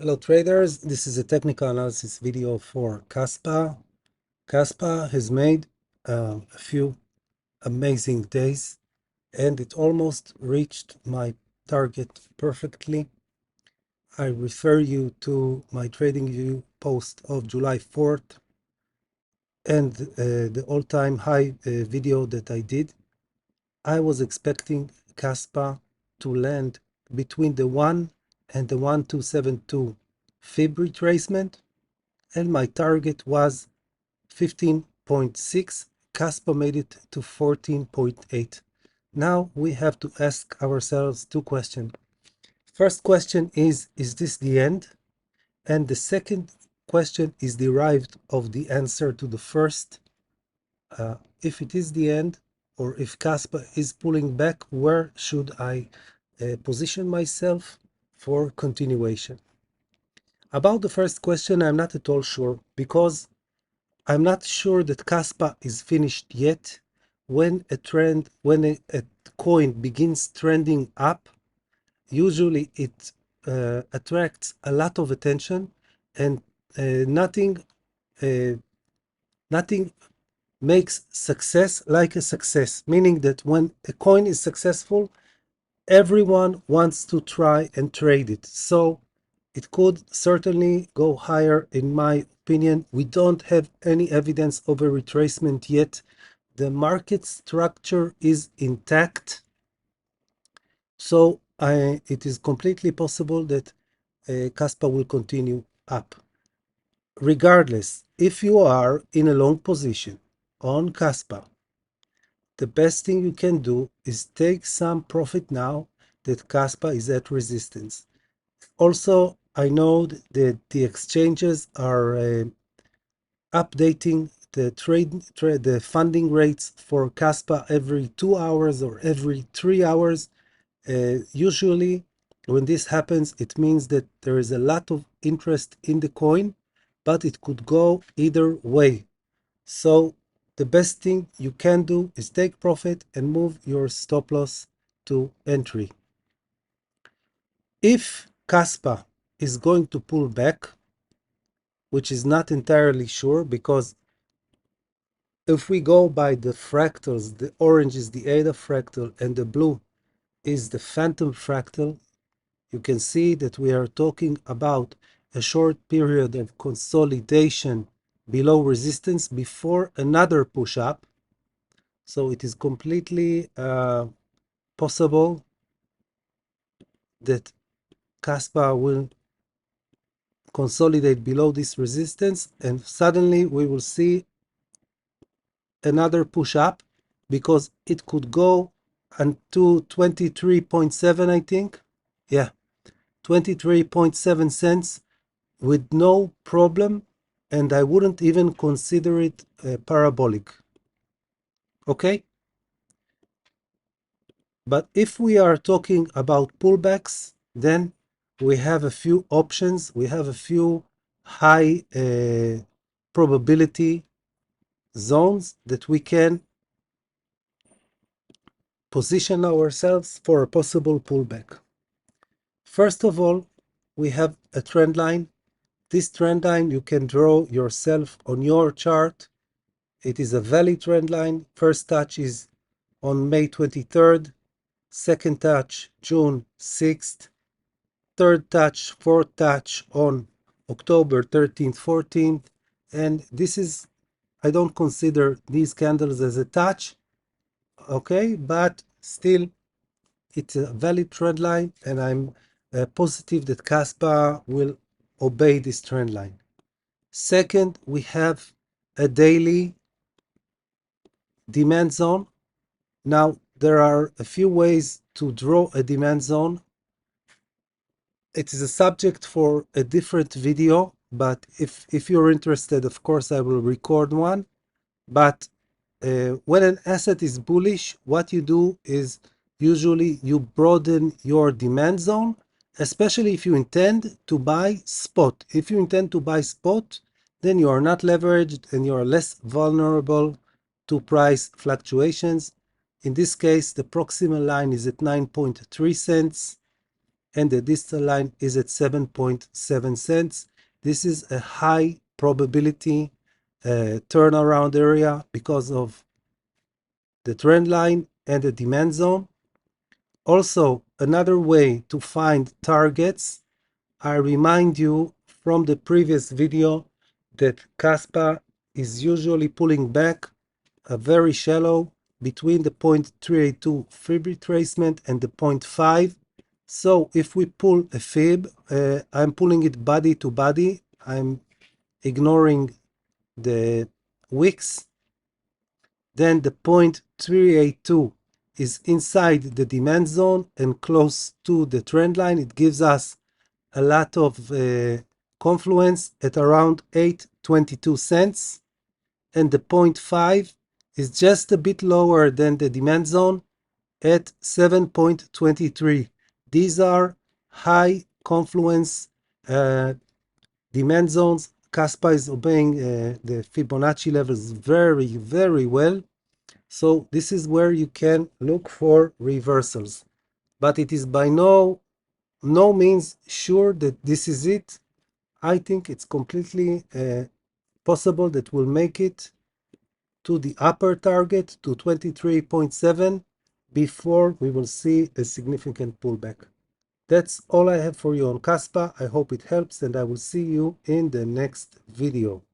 Hello traders, this is a technical analysis video for Kaspa. Kaspa has made a few amazing days and it almost reached my target perfectly. I refer you to my TradingView post of July 4th and the all-time high video that I did. I was expecting Kaspa to land between the 1 and the 1272 fib retracement, and my target was 15.6. Kaspa made it to 14.8. Now we have to ask ourselves two questions. First question is this the end? And the second question is derived of the answer to the first. If it is the end, or if Kaspa is pulling back, where should I position myself for continuation? About the first question, I'm not at all sure, because I'm not sure that Kaspa is finished yet. When a coin begins trending up, usually it attracts a lot of attention, and nothing makes success like a success. Meaning that when a coin is successful, everyone wants to try and trade it. So it could certainly go higher, in my opinion. We don't have any evidence of a retracement yet. The market structure is intact. So it is completely possible that Kaspa will continue up. Regardless, if you are in a long position on Kaspa, the best thing you can do is take some profit now that Kaspa is at resistance. Also, I know that the exchanges are updating the funding rates for Kaspa every 2 hours or every 3 hours. Usually, when this happens, it means that there is a lot of interest in the coin, but it could go either way. So the best thing you can do is take profit and move your stop loss to entry. If Kaspa is going to pull back, which is not entirely sure, because if we go by the fractals, the orange is the ADA fractal and the blue is the phantom fractal, you can see that we are talking about a short period of consolidation below resistance before another push up. So it is completely possible that Kaspa will consolidate below this resistance, and suddenly we will see another push up, because it could go unto 23.7, I think. Yeah, 23.7 cents with no problem, and I wouldn't even consider it parabolic. Okay? But if we are talking about pullbacks, then we have a few options. We have a few high probability zones that we can position ourselves for a possible pullback. First of all, we have a trend line. This trend line you can draw yourself on your chart. It is a valid trend line. First touch is on May 23rd, second touch June 6th, third touch, fourth touch on October 13th, 14th, and this is, I don't consider these candles as a touch, okay, but still it's a valid trend line, and I'm positive that Kaspa will obey this trend line. Second, we have a daily demand zone. Now, there are a few ways to draw a demand zone. It is a subject for a different video, but if you're interested, of course, I will record one. But when an asset is bullish, what you do is usually you broaden your demand zone, especially if you intend to buy spot. If you intend to buy spot, then you are not leveraged and you are less vulnerable to price fluctuations. In this case, the proximal line is at 9.3 cents. and the distal line is at 7.7 cents. This is a high probability turnaround area because of the trend line and the demand zone. Also, another way to find targets, I remind you from the previous video that Kaspa is usually pulling back a very shallow between the 0.382 fib retracement and the 0.5. So if we pull a fib, I'm pulling it body to body. I'm ignoring the wicks. Then the 0.382 is inside the demand zone and close to the trend line. It gives us a lot of confluence at around 8.22 cents. And the 0.5 is just a bit lower than the demand zone at 7.23. These are high confluence demand zones. Kaspa is obeying the Fibonacci levels very, very well. So this is where you can look for reversals. But it is by no means sure that this is it. I think it's completely possible that we'll make it to the upper target to 23.7 before we will see a significant pullback. That's all I have for you on Kaspa. I hope it helps, and I will see you in the next video.